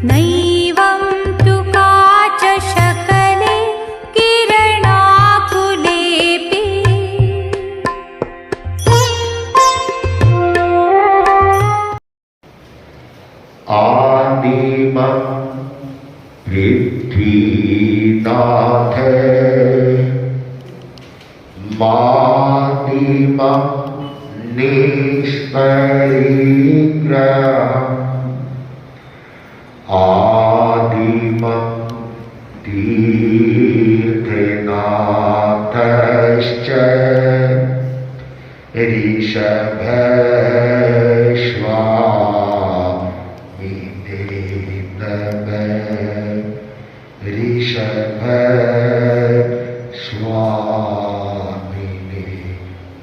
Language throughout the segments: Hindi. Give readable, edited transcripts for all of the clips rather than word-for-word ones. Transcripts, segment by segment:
नैवं तु काचशकले किरणाकुलेऽपि आदिमं पृथ्वीनाथ मादिमं निष्परिग्रहम् आदिमं तीर्थनाथश्च ऋषभश्वामि ऋषभस्वामिने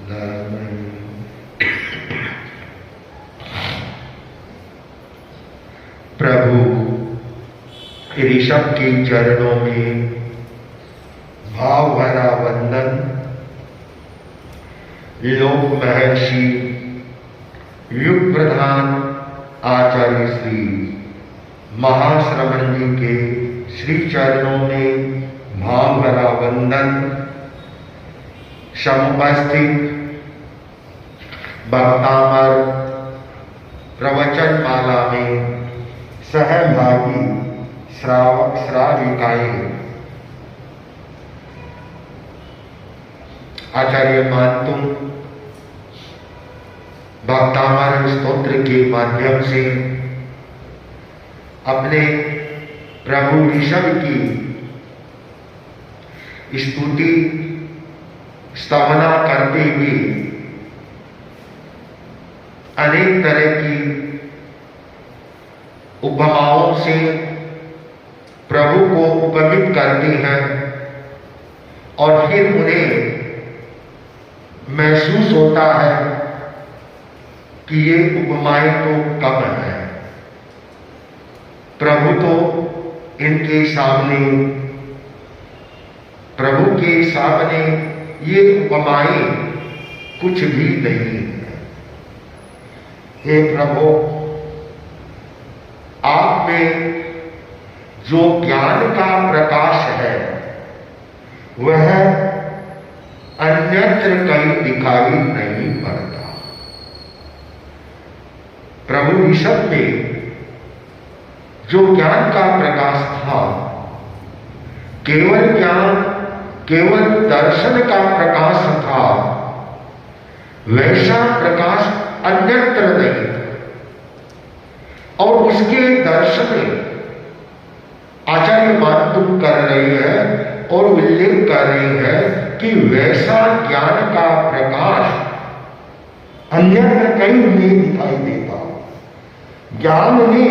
नमः। प्रभु ऋषभ के चरणों में भाव भरा वंदन लोक महर्षि युग प्रधान आचार्य श्री महाश्रवण जी के श्री चरणों में भाव भरा वंदन समुपस्थित भक्तामर प्रवचन माला में सहभागी श्रावक श्राविकाएं आचार्य मातुम भक्तामर स्तोत्र के माध्यम से अपने प्रभु ऋषभ की स्तुति स्तवना करते हुए अनेक तरह की उपमाओं से प्रभु को उपमित करते हैं और फिर उन्हें महसूस होता है कि ये उपमाएं तो कम है। प्रभु तो इनके सामने प्रभु के सामने ये उपमाएं कुछ भी नहीं है। हे प्रभु, आप में जो ज्ञान का प्रकाश है वह अन्यत्र कहीं दिखाई नहीं पड़ता। प्रभु ऋषभ में जो ज्ञान का प्रकाश था, केवल ज्ञान केवल दर्शन का प्रकाश था, वैसा प्रकाश अन्यत्र नहीं था। और उसके दर्शन आचार्य मातुम कर रहे हैं और उल्लेख कर रहे हैं कि वैसा ज्ञान का प्रकाश अन्यत्र कहीं नहीं दिखाई देता। ज्ञान ने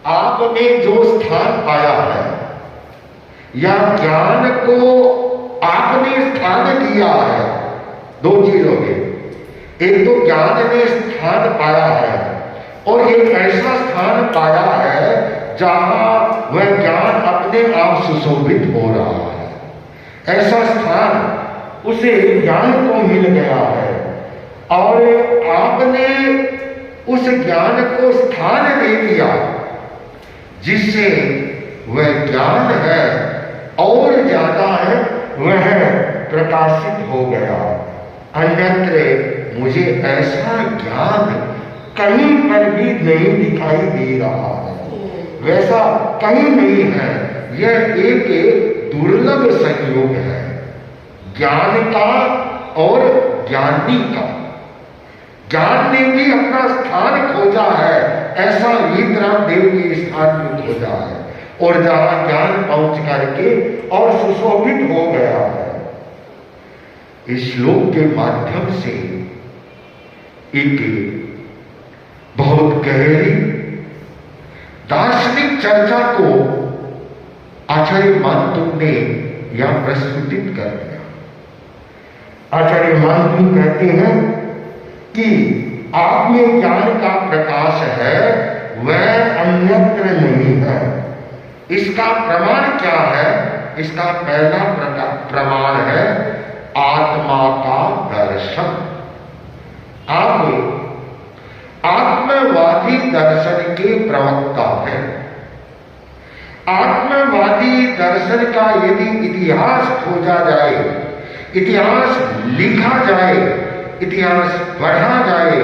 आपने जो स्थान पाया है या ज्ञान को आपने स्थान दिया है, दो चीजों के, एक तो ज्ञान ने स्थान पाया है और एक ऐसा स्थान पाया है जहां वह ज्ञान अपने आप सुशोभित हो रहा है। ऐसा स्थान उसे ज्ञान को मिल गया है और आपने उस ज्ञान को स्थान दे दिया जिससे वह ज्ञान है और ज्यादा है वह प्रकाशित हो गया। अन्यत्र मुझे ऐसा ज्ञान कहीं पर भी नहीं दिखाई दे रहा है, वैसा कहीं नहीं है। यह एक दुर्लभ संयोग है ज्ञान का और ज्ञानी का। ज्ञान ने भी अपना स्थान खोजा है, ऐसा वीतराम देव के स्थान में खोजा है और जहां ज्ञान पहुंच करके और सुशोभित हो गया है। इस श्लोक के माध्यम से एक बहुत गहरी दार्शनिक चर्चा को आचार्य मातुम ने यहां प्रस्तुतित कर दिया। आचार्य मातुम कहते हैं कि आप में ज्ञान का प्रकाश है, वह अन्यत्र नहीं है। इसका प्रमाण क्या है? इसका पहला प्रमाण है आत्मा का दर्शन। आप आत्मवादी दर्शन के प्रवक्ता हैं। आत्मवादी दर्शन का यदि इतिहास खोजा जाए, इतिहास लिखा जाए, इतिहास पढ़ा जाए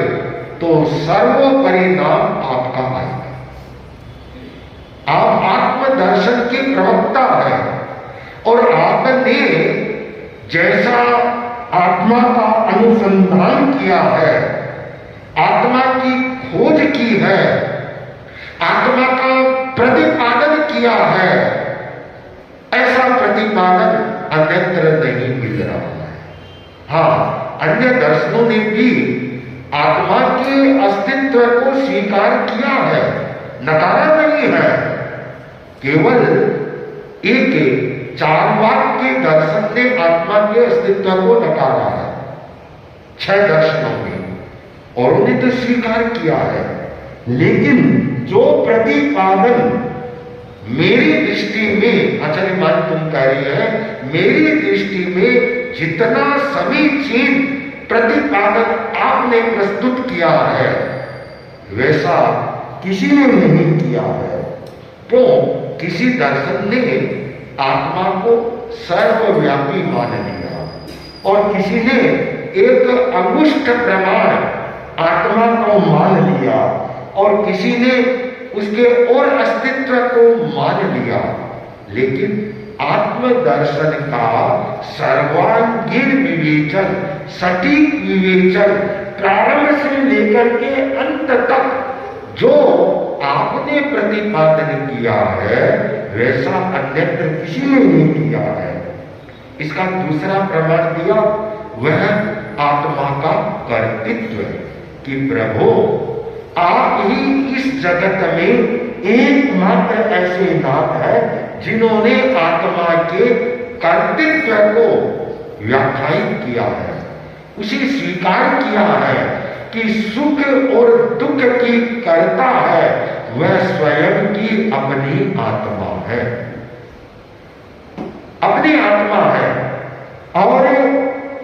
तो सर्वोपरि नाम आपका आएगा। आप आत्मदर्शन के प्रवक्ता हैं और आपने जैसा आत्मा का अनुसंधान किया है, आत्मा की खोज की है, आत्मा का प्रतिपादन किया है, ऐसा प्रतिपादन अन्यत्र नहीं मिल रहा है। हाँ, अन्य दर्शनों ने भी आत्मा के अस्तित्व को स्वीकार किया है, नकारा नहीं है। केवल एक चार्वाक के दर्शन ने आत्मा के अस्तित्व को नकारा है 6 दर्शनों में, और उन्हें तो स्वीकार किया है। लेकिन जो प्रतिपादन मेरी दृष्टि में, आचार्य मान तुम कह रही है, मेरी दृष्टि में जितना समीचीन प्रतिपादन आपने प्रस्तुत किया है वैसा किसी ने नहीं किया है। तो किसी दर्शन ने आत्मा को सर्वव्यापी मान लिया और किसी ने एक अंगुष्ठ प्रमाण आत्मा को मान लिया और किसी ने उसके और अस्तित्व को मान लिया। लेकिन आत्मदर्शन का सर्वांगीण विवेचन, सटीक विवेचन, प्रारंभ से लेकर के अंत तक जो आपने प्रतिपादन किया है वैसा अन्यत्र किसी ने नहीं किया है। इसका दूसरा प्रमाण दिया वह आत्मा का कर्तृत्व कि प्रभु आप ही इस जगत में एकमात्र ऐसे नाथ है जिन्होंने आत्मा के कर्तृत्व को व्याख्यायित किया है, उसे स्वीकार किया है कि सुख और दुख की कर्ता है वह स्वयं की अपनी आत्मा है, अपनी आत्मा है और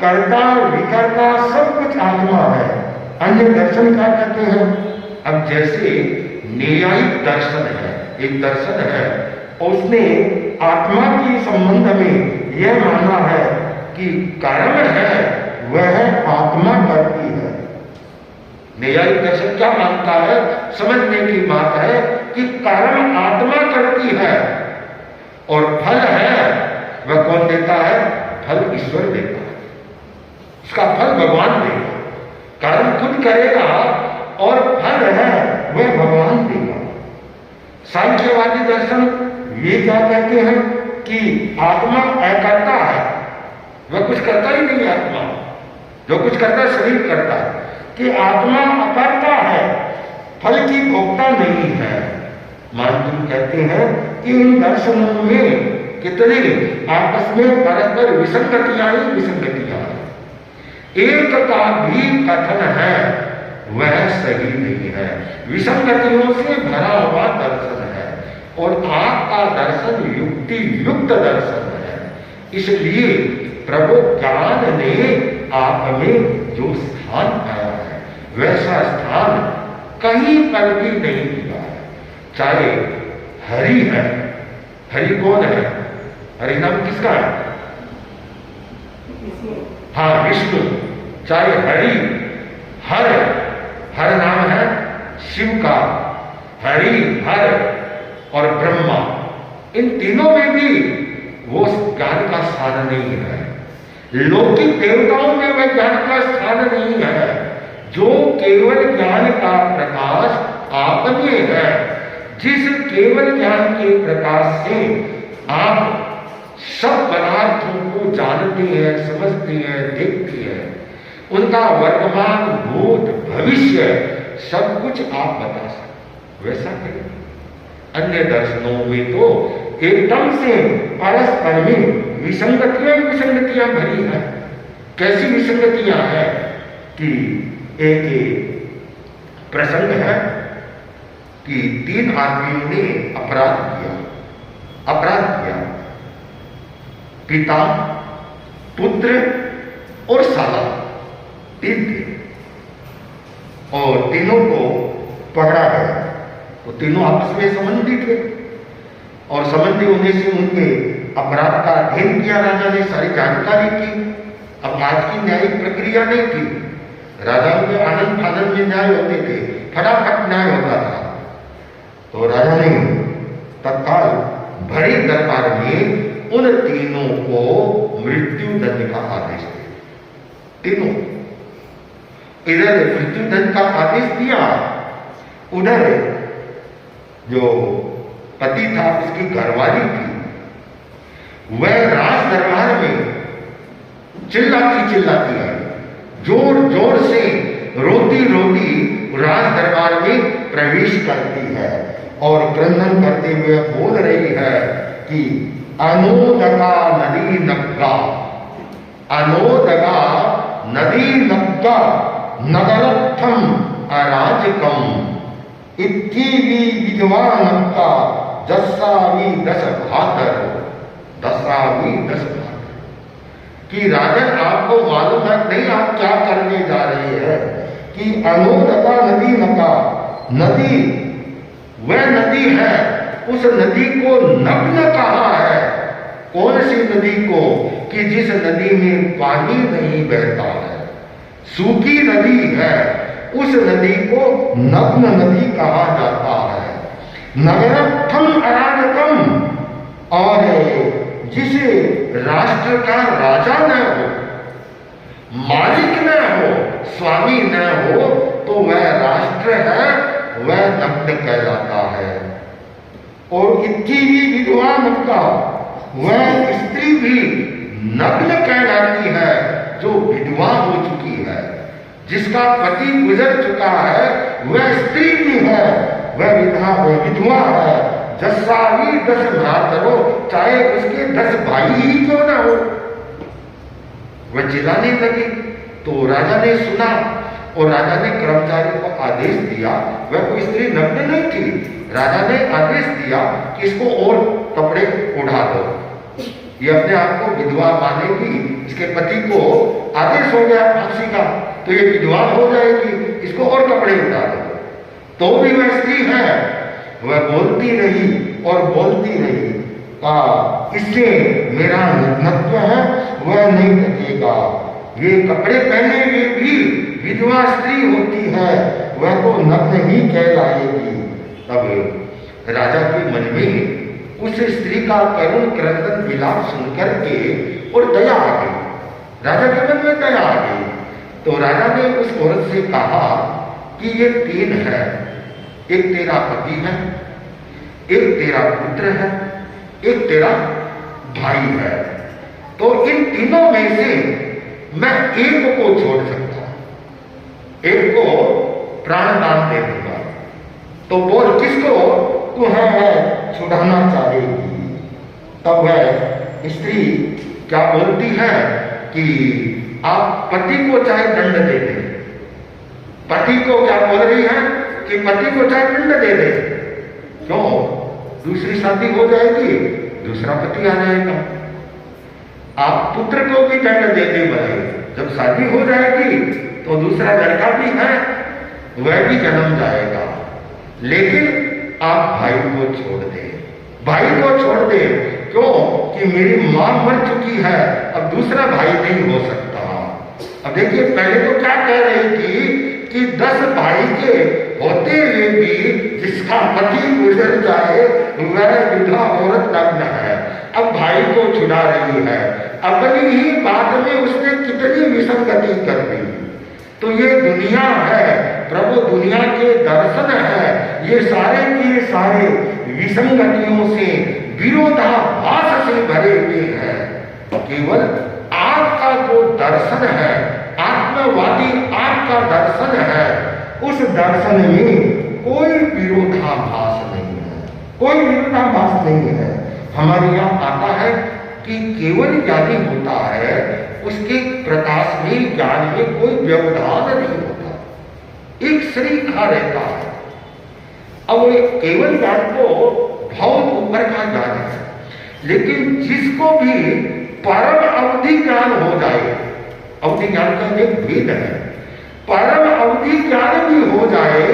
कर्ता विकर्ता सब कुछ आत्मा है। अन्य दर्शन क्या कहते हैं? अब जैसे न्यायिक दर्शन है, एक दर्शन है और उसने आत्मा के संबंध में यह माना है कि कर्म है वह आत्मा करती है। न्यायिक दर्शन क्या मानता है? समझने की बात है कि कर्म आत्मा करती है और फल है वह कौन देता है? फल ईश्वर देता है, इसका फल भगवान देगा। कर्म खुद करेगा और फल है वह भगवान देगा। सांख्यवादी दर्शन ये क्या कहते हैं कि आत्मा अकर्ता है, वह कुछ करता ही नहीं। आत्मा जो कुछ करता है शरीर करता है, कि आत्मा अकर्ता है, फल की भोक्ता नहीं है। मानव कहते हैं कि इन दर्शनों में कितने आपस में परस्पर विसंगतियां ही विसंगतियां हैं। एक का भी कथन है वह सही नहीं है, विसंगतियों से भरा हुआ दर्शन है और आपका दर्शन युक्ति युक्त दर्शन है। इसलिए प्रभु ज्ञान ने आप में जो स्थान पाया है वैसा स्थान कहीं पर भी नहीं मिला है। चाहे हरि है, हरि कौन है? हरि नाम किसका है? हाँ, विष्णु। चाहे हरि, हर, हर नाम है शिव का, हरि, हर और ब्रह्मा, इन तीनों में भी वो ज्ञान का स्थान नहीं है। लौकिक देवताओं में वह ज्ञान का स्थान नहीं है। जो केवल ज्ञान का प्रकाश आप में है, जिस केवल ज्ञान के प्रकाश से आप सब पदार्थों को जानते हैं, समझते हैं, देखते हैं, उनका वर्तमान, भूत, भविष्य सब कुछ आप बता सकते, वैसा करें। अन्य दर्शनों में तो एकदम से परस्पर में विसंगतियां भरी है। कैसी विसंगतियां हैं कि एक प्रसंग है कि 3 आदमियों ने अपराध किया, पिता, पुत्र और साला, 3 थे। और तीनों को पकड़ा गया। तो तीनों आपस में संबंधी थे और संबंधी होने से उनके अपराध का अध्ययन किया राजा ने, सारी जानकारी की। अब आज की न्यायिक प्रक्रिया नहीं थी, राजाओं के आनंद फानंद में न्याय होते थे, फटाफट न्याय होता था। तो राजा ने तत्काल भरे दरबार में उन तीनों को मृत्यु दंड का आदेश दिया। तीनों, इधर मृत्यु दंड का आदेश दिया, उधर जो पति था उसकी घरवाली थी, वह राज दरबार में चिल्लाती है, जोर जोर से रोती रोती राज दरबार में प्रवेश करती है और क्रंदन करते हुए बोल रही है कि अनोदगा नदी नग्गा, अनोदगा नदी नग्गा नगरत्थम अराजकम इत्थीवी विधवा नग्गा दस्सावी दस भातर, दस्सावी दस भातर। कि राजन आपको मालूम है नहीं आप क्या करने जा रहे हैं कि अनोदगा नदी नग्गा, नदी वह नदी है, उस नदी को नग्न कहा है। कौन सी नदी को? कि जिस नदी में पानी नहीं बहता है, सूखी नदी है, उस नदी को नग्न नदी कहा जाता है। नगरत्थम अराजकम, और जिस राष्ट्र का राजा न हो, मालिक न हो, स्वामी न हो, तो वह राष्ट्र है, वह नग्न कहलाता है। और इतनी भी विधवा नग्गा, वह स्त्री भी नग्न कहलाती है जो विधवा हो चुकी है, जिसका पति गुजर चुका है, वह स्त्री भी है, वह विधवा है। जस्सावी दस भ्रातरो, चाहे उसके 10 भाई ही क्यों ना हो। वह चिल्लाने लगी तो राजा ने सुना और राजा ने कर्मचारी को आदेश दिया, वह कोई स्त्री नग्न नहीं थी, राजा ने आदेश दिया कि इसको और कपड़े उड़ा दो, ये अपने आप को विधवा मानेगी, इसके पति को आदेश हो गया फांसी का, तो ये विधवा हो जाएगी, इसको और कपड़े उड़ा दो। तो भी वह स्त्री है, वह बोलती रही और बोलती रही, इससे मेरा नग्नत्व है वह नहीं ढकेगा, ये कपड़े पहने हुए भी विधवा स्त्री होती है, वह तो नग्न ही कहलाएगी। तब राजा के मन में उस स्त्री का करुण क्रंदन विलाप सुनकर के और दया आ गई, राजा के मन में दया आ गई। तो राजा ने उस औरत से कहा कि ये 3 है, एक तेरा पति है, एक तेरा पुत्र है, एक तेरा भाई है, तो इन तीनों में से मैं एक को छोड़ सकता हूं, एक को प्राण दान दे दूंगा। तो बोल किसको तू है छुड़ाना चाहेगी? तब वह स्त्री क्या बोलती है कि आप पति को चाहे दंड दे दें। पति को क्या बोल रही है कि पति को चाहे दंड दे दे, क्यों? दूसरी शादी हो जाएगी, दूसरा पति आ जाएगा। आप पुत्र को भी दंड दे दे भले, जब शादी हो जाएगी तो दूसरा लड़का भी है, वह भी जन्म जाएगा, लेकिन आप भाई को छोड़ दे, भाई को छोड़ दे, क्यों? कि मेरी मां मर चुकी है, अब दूसरा भाई नहीं हो सकता। अब देखिए, पहले तो क्या कह रही थी कि 10 भाई के होते हुए भी जिसका पति गुजर जाए वह विधवा औरत नग्न है, अब भाई को छुड़ा रही है। अपनी ही बात में उसने कितनी विसंगति कर दी। तो ये दुनिया है प्रभु, दुनिया के दर्शन है, ये सारे के सारे विसंगतियों से, विरोधाभास से भरे हुए हैं। केवल आपका जो दर्शन है, आत्मवादी आपका दर्शन है, उस दर्शन में कोई विरोधाभास नहीं है, कोई विरोधाभास नहीं है। हमारे यहाँ आता है कि केवल ज्ञानी होता है, उसके प्रकाश में, ज्ञान में कोई व्यवधान नहीं होता, एक श्रृंखला रहता है। अब केवल ज्ञान को बहुत ऊपर का ज्ञान है, लेकिन जिसको भी परम अवधि ज्ञान हो जाए, अवधि ज्ञान का एक भेद है, परम अवधि ज्ञान भी हो जाए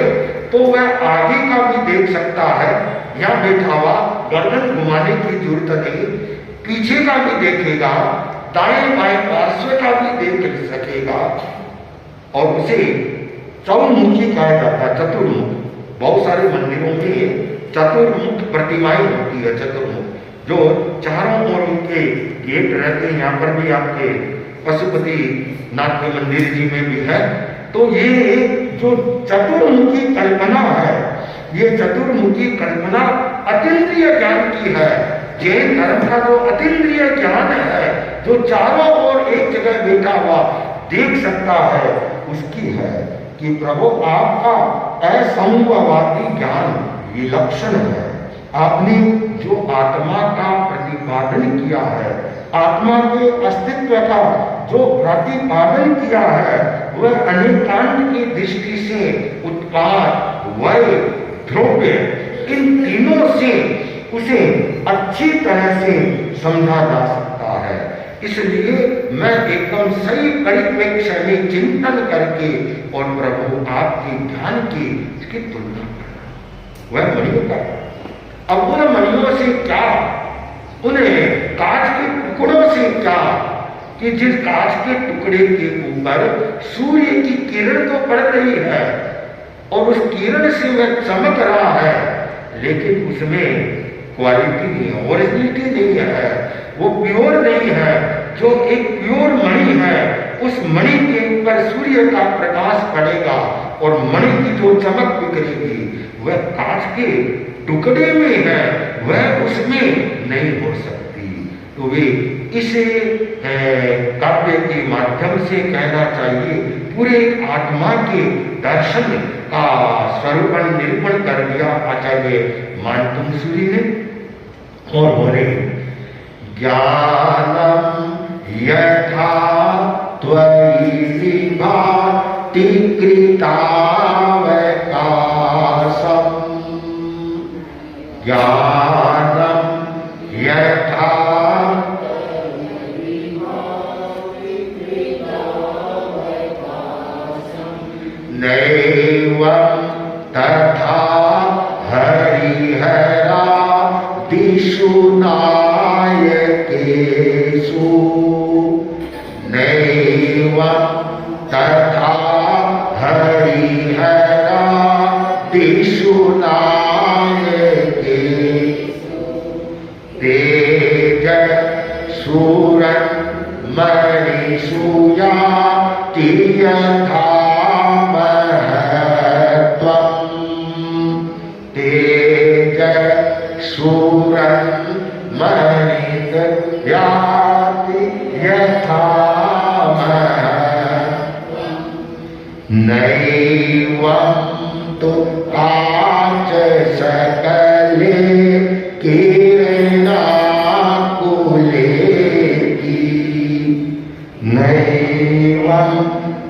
तो वह आगे का भी देख सकता है। यहाँ बैठा हुआ गर्दन घुमाने की जरूरत नहीं, पीछे का भी देखेगा, दाएं बाएं पार्श्व का भी देख सकेगा। और उसे चौमुखी कहा जाता है, चतुर्मुख। बहुत सारे मंदिरों में चतुर्मुख प्रतिमाएं होती है, चतुर्मुख, जो चारों ओर उनके गेट रहते हैं। यहाँ पर भी आपके पशुपति नाथ के मंदिर जी में भी है। तो ये जो चतुर्मुखी कल्पना है, ये चतुर्मुखी कल्पना अतीन्द्रिय ज्ञान की है। जैन धर्म का जो अतीन्द्रिय ज्ञान है, जो चारों ओर एक जगह बैठा हुआ देख सकता है, उसकी है कि प्रभु आपका असंभवादी ज्ञान विलक्षण है। आपने जो आत्मा का प्रतिपादन किया है, आत्मा के अस्तित्व का जो प्रतिपादन किया है, वह अनेकांत की दृष्टि से उत्पाद, वय, द्रव्य, इन तीनों से उसे अच्छी तरह से समझा जा सकता है। इसलिए मैं एकदम सही परिप्रेक्ष्य में चिंतन करके और प्रभु आपके ज्ञान की इसकी तुलना करना, वह मणियों का। अब उन मणियों से क्या, उन्हें कांच के टुकड़ों से क्या, कि जिस कांच के टुकड़े के ऊपर सूर्य की किरण तो पड़ रही है और उस किरण से वह चमक रहा है, लेकिन उसमें क्वालिटी नहीं है, ओरिजिनलिटी नहीं है, वो प्योर नहीं है। जो एक प्योर मणि है, उस मणि के ऊपर सूर्य का प्रकाश पड़ेगा और मणि की जो चमक बिखरेगी वह कांच के टुकड़े में है, वह उसमें नहीं हो सकती। तो वे इसे काव्य के माध्यम से कहना चाहिए, पूरे आत्मा के दर्शन का स्वरूप निरूपण कर दिया आचार्य मानतुंग ने। और बोले ज्ञानम यथा त्वयि भाति कृतावकाशम, ज्ञानम यथा नैवं तथा हरिहरा दिशु नायकेषु, नैवं तथा हरिहरा दिशु नायकेषु, तेज सूरन् मणिषु याति यथा सूरन् मणित याति यथा नैवं तु काच सकले किरणाकुलेति, नैवं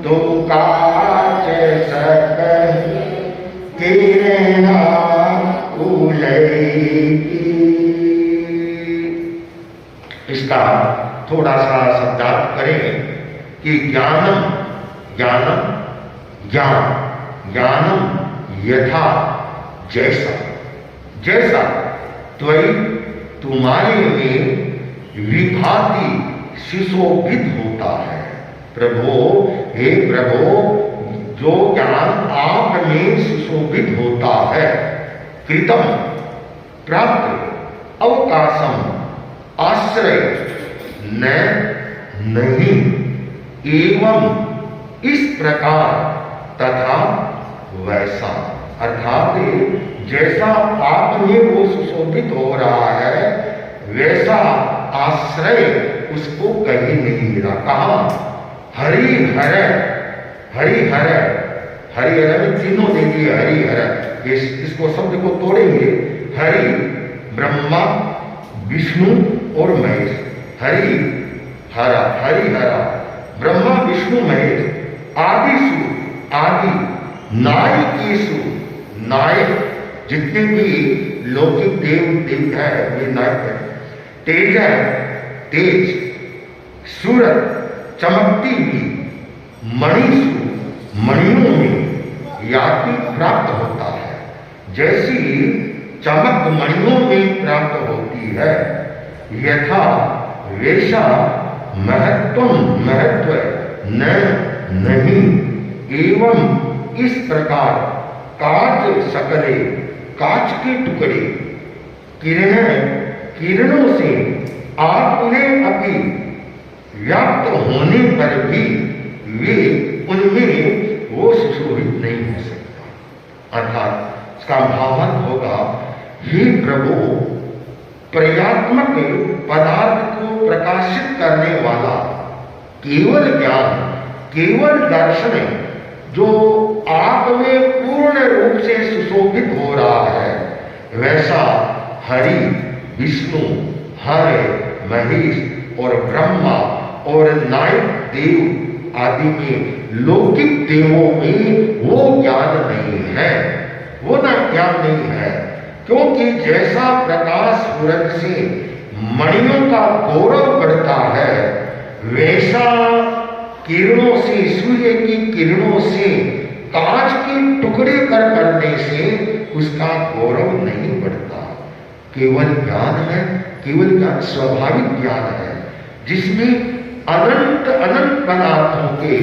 तु काच सकले किरणाकुलेति। इसका थोड़ा सा शब्दार्थ करेंगे कि ज्ञानम, ज्ञानम ज्ञान, ज्ञानम यथा जैसा, जैसा त्वयि तुम्हारे में विभाति सुशोभित होता है। प्रभु, हे प्रभु, जो ज्ञान आप में सुशोभित होता है, कृतम प्राप्त अवकाशम आश्रय न नहीं, एवं इस प्रकार तथा वैसा, अर्थात जैसा आप में वो सुशोभित हो रहा है, वैसा आश्रय उसको कहीं नहीं मिला। कहा? हरिहर, हरिहर, हरिहर में तीनों दे दिए, हरिहर। इसको शब्द को तोड़ेंगे, हरि ब्रह्मा विष्णु और महेश, हरि हरा, हरिहरा ब्रह्मा विष्णु महेश, आदिशु आदि, नायकेशु नायक, जितने भी लौकिक देव देवता है वे नायक है। तेज तेज, सूरत चमकती हुई, मणिषु मणियों में याति प्राप्त होता है, जैसी चमक मणियों में प्राप्त होती है, यथा वैसा महत्व नहीं। एवं इस प्रकार काच सकले, काच के टुकड़े किरणों से आपने अभी व्याप्त होने पर भी वे उनमें वो सुशोभित नहीं हो सकता। अर्थात इसका भावार्थ होगा, हे प्रभु, प्रयात्मक पदार्थ को प्रकाशित करने वाला केवल ज्ञान, केवल दर्शन जो आप में पूर्ण रूप से सुशोभित हो रहा है, वैसा हरि, विष्णु, हर, महेश और ब्रह्मा और नायक देव आदि में, लौकिक देवों में वो ज्ञान नहीं है, वो ना ज्ञान नहीं है। क्योंकि जैसा प्रकाश सूरज से मणियों का गौरव बढ़ता है, वैसा किरणों से, सूर्य की किरणों से कांच के टुकड़े पर पड़ने से उसका गौरव नहीं बढ़ता। केवल ज्ञान है, केवल ज्ञान स्वाभाविक ज्ञान है, जिसमें अनंत अनंत पदार्थों के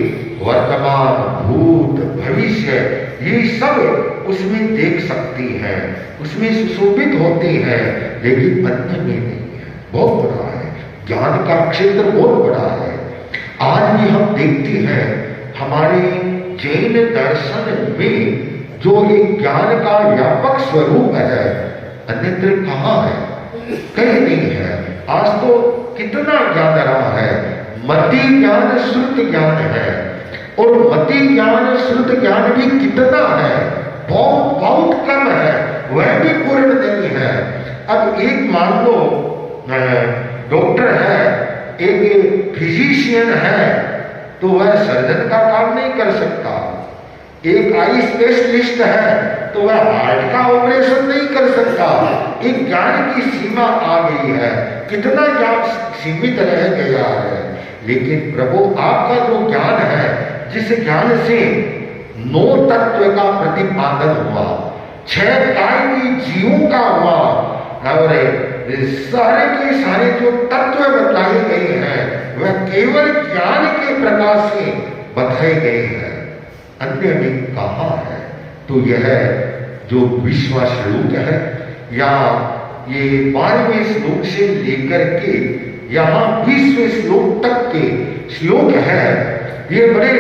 वर्तमान, भूत, भविष्य, ये सब उसमें देख सकती है, उसमें सुशोभित होती है, लेकिन अन्य में नहीं है। बहुत बड़ा है, ज्ञान का क्षेत्र बहुत बड़ा है। आज भी हम देखते हैं हमारे जैन दर्शन में जो एक ज्ञान का व्यापक स्वरूप है, अन्यत्र कहाँ है? कहीं नहीं है। आज तो कितना ज्ञान रहा है, मति ज्ञान, श्रुत ज्ञान है, और मति ज्ञान, श्रुत ज्ञान भी कितना है? बहुत बहुत कम है, वह भी पूर्ण नहीं है। अब एक मान लो डॉक्टर है, एक फिजिशियन है, तो वह सर्जन का काम नहीं कर सकता। एक आई स्पेशलिस्ट है, तो वह हार्ट का ऑपरेशन नहीं कर सकता। एक ज्ञान की सीमा आ गई है, कितना ज्ञान सीमित रह गया है। लेकिन प्रभु आपका जो ज्ञान है, जिस ज्ञान से 9 तत्व का प्रतिपादन हुआ, 6 कायमी जीवों का हुआ, और सारे के सारे जो तत्व बताए गए हैं वह केवल ज्ञान के प्रकाश से बताए गए हैं, अन्य में कहाँ है? तो यह जो 20वां श्लोक है, या ये 12वें श्लोक से लेकर के यहाँ 20वें श्लोक तक के श्लोक है, ये बड़े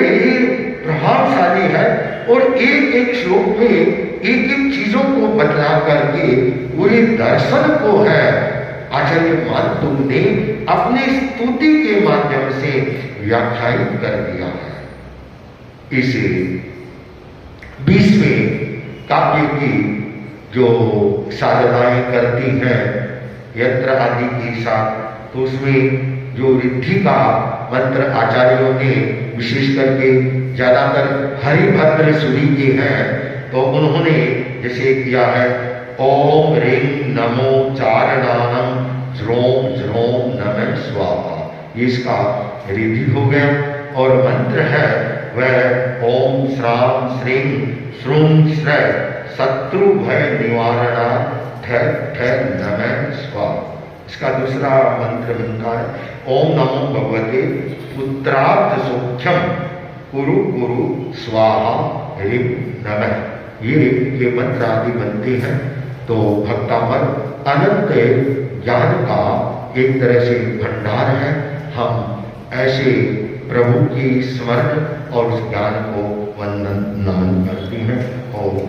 प्रभावशाली है, और एक एक श्लोक में एक एक चीजों को बतला करके पूरे दर्शन को है आचार्य मानतुंग ने अपनी स्तुति के माध्यम से व्याख्यायित कर दिया है। इसे 20वें काव्य की जो साधनाएं करती हैं यंत्र आदि के साथ, तो उसमें जो रिद्धि का मंत्र आचार्यों ने विशेष करके ज्यादातर हरिभद्र सुरी के हैं, तो उन्होंने जैसे किया है ओम ह्रीं नमो चारणानम ज्रोम ज्रोम नमः स्वाहा, ये इसका रिद्धि हो गया। और मंत्र है वह ओम श्राम श्रीं श्रुं श्रय शत्रु भय निवारणा ठर ठर नमः स्वाहा। इसका दूसरा मंत्र बनता है ओम नमो भगवते पुत्रार्थ सौख्यम कुरु कुरु स्वाहा ह्रीं नमः। ये मंत्र आदि बनते हैं। तो भक्तामर अनंत ज्ञान का एक तरह से भंडार है। हम ऐसे प्रभु की स्मरण और उस ज्ञान को वंदन नमन करते हैं। ओम